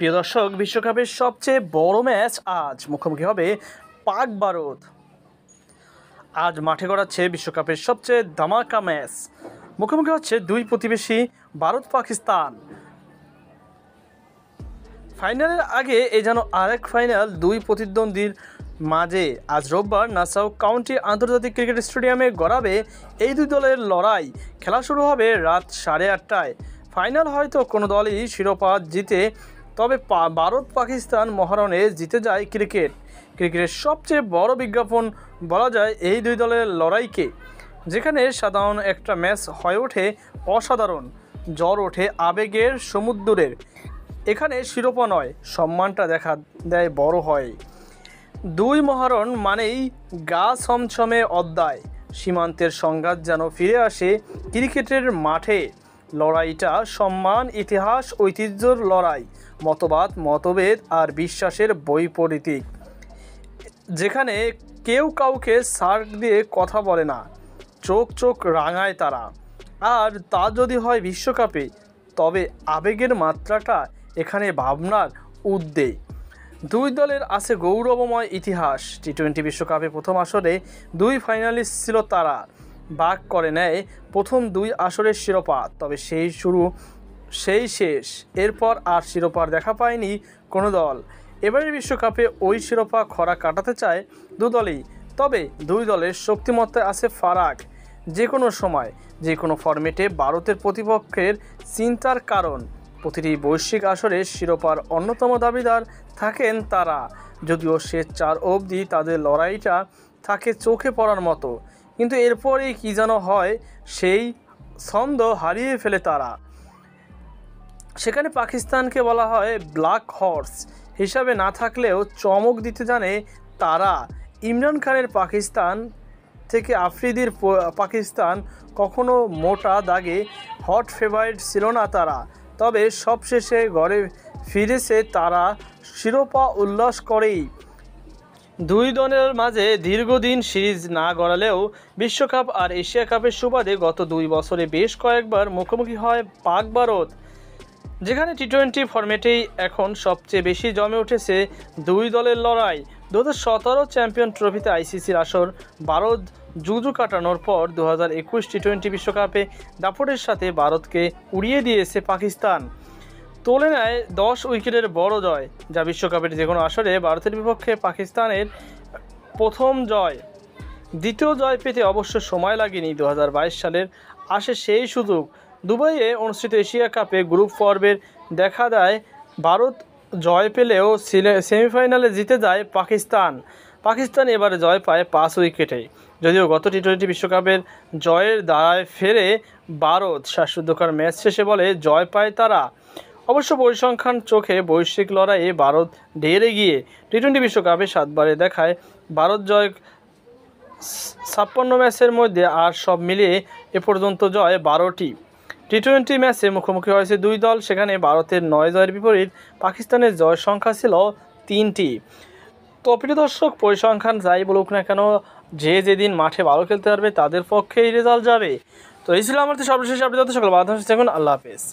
প্রিয় দর্শক, বিশ্বকাপের সবচেয়ে বড় ম্যাচ আজ মুখোমুখি হবে পাক ভারত। আজ মাঠে গড়াচ্ছে বিশ্বকাপের সবচেয়ে ধামাকা ম্যাচ। মুখোমুখি হচ্ছে দুই প্রতিবেশী ভারত পাকিস্তান। ফাইনালের আগে যেন আরেক ফাইনাল দুই প্রতিদ্বন্দ্বীর মাঝে আজ রোববার নাসাউ কাউন্টি আন্তর্জাতিক ক্রিকেট স্টেডিয়ামে গড়াবে এই দুই দলের লড়াই। খেলা শুরু হবে রাত 8:30টায়। ফাইনাল হয়তো কোনো দলই শিরোপা জিতে, তবে ভারত পাকিস্তান মহারণে জিতে যায় ক্রিকেটের সবচেয়ে বড় বিজ্ঞাপন বলা যায় এই দুই দলের লড়াইকে। যেখানে সাধারণ একটা ম্যাচ হয়ে ওঠে অসাধারণ, জ্বর ওঠে আবেগের সমুদ্রের। এখানে শিরোপা নয়, সম্মানটা দেখা দেয় বড় হয়। দুই মহারণ মানেই গা ছমছমে অধ্যায়। সীমান্তের সংঘাত যেন ফিরে আসে ক্রিকেটের মাঠে। লড়াইটা সম্মান, ইতিহাস, ঐতিহ্যর লড়াই, মতভেদ আর বিশ্বাসের বৈপরীত্যিক। যেখানে কেউ কাউকে সার্ক দিয়ে কথা বলে না, চোখ রাঙায় তারা। আর তা যদি হয় বিশ্বকাপে, তবে আবেগের মাত্রাটা এখানে ভাবনার ঊর্ধ্বে। দুই দলের আছে গৌরবময় ইতিহাস। টি-20 বিশ্বকাপে প্রথম আসরে দুই ফাইনালিস্ট ছিল তারা। ভাগ করে নেয় প্রথম দুই আসরের শিরোপা, তবে সেই শুরু সেই শেষ। এরপর আর শিরোপার দেখা পায়নি কোনো দল। এবারের বিশ্বকাপে ওই শিরোপা খরা কাটাতে চায় দু দলই, তবে দুই দলের শক্তিমত্তায় আছে ফারাক। যে কোনো সময়, যে কোনো ফরম্যাটে ভারতের প্রতিপক্ষের চিন্তার কারণ। প্রতিটি বৈশ্বিক আসরে শিরোপার অন্যতম দাবিদার থাকেন তারা, যদিও শেষ 4 অবধি তাদের লড়াইটা থাকে চোখে পড়ার মতো। কিন্তু এরপরেই কী যেন হয়, সেই ছন্দ হারিয়ে ফেলে তারা। সেখানে পাকিস্তানকে বলা হয় ব্ল্যাক হর্স হিসাবে না থাকলেও চমক দিতে জানে তারা। ইমরান খানের পাকিস্তান থেকে আফ্রিদির পাকিস্তান কখনো মোটা দাগে হট ফেভারিট ছিল না তারা, তবে সবশেষে ঘরে ফিরেছে তারা শিরোপা উল্লাস করেই। দুই দলের মাঝে দীর্ঘদিন সিরিজ না গড়ালেও বিশ্বকাপ আর এশিয়া কাপের সুবাদে গত 2 বছরে বেশ কয়েকবার মুখোমুখি হয় পাক ভারত। যেখানে টি-20 ফরম্যাটেই এখন সবচেয়ে বেশি জমে উঠেছে দুই দলের লড়াই। 2017 চ্যাম্পিয়ন ট্রফিতে আইসিসির আসর ভারত জুজু কাটানোর পর 2021 টি-20 বিশ্বকাপে দাপটের সাথে ভারতকে উড়িয়ে দিয়েছে পাকিস্তান। তোলে নেয় 10 উইকেটের বড় জয়, যা বিশ্বকাপের যে কোনো আসরে ভারতের বিপক্ষে পাকিস্তানের প্রথম জয়। দ্বিতীয় জয় পেতে অবশ্য সময় লাগেনি। 2022 সালের আসে সেই সুযোগ। দুবাইয়ে অনুষ্ঠিত এশিয়া কাপে গ্রুপ পর্বের দেখা দেয় ভারত জয় পেলেও সেমিফাইনালে জিতে যায় পাকিস্তান এবারে জয় পায় 5 উইকেটে। যদিও গত টি-20 বিশ্বকাপের জয়ের দ্বারায় ফেরে ভারত, শ্বাসরুদ্ধকর ম্যাচ শেষে বলে জয় পায় তারা। অবশ্য পরিসংখ্যান চোখে বৈশ্বিক লড়াইয়ে ভারত ঢের এগিয়ে। টি-20 বিশ্বকাপে 7 বারে দেখায় ভারত জয় 56 ম্যাচের মধ্যে, আর সব মিলিয়ে এ পর্যন্ত জয় 12টি। টি-20 ম্যাচে মুখোমুখি হয়েছে দুই দল, সেখানে ভারতের 9 জয়ের বিপরীত পাকিস্তানের জয়ের সংখ্যা ছিল 3টি। তো প্রিয় দর্শক, পরিসংখ্যান যাই বলুক না কেন, যেদিন মাঠে ভালো খেলতে পারবে তাদের পক্ষেই রেজাল্ট যাবে। তো এই ছিল আমাদের সর্বশেষ আপডেট। সকল বাধা থাকুন, আল্লাহ হাফেজ।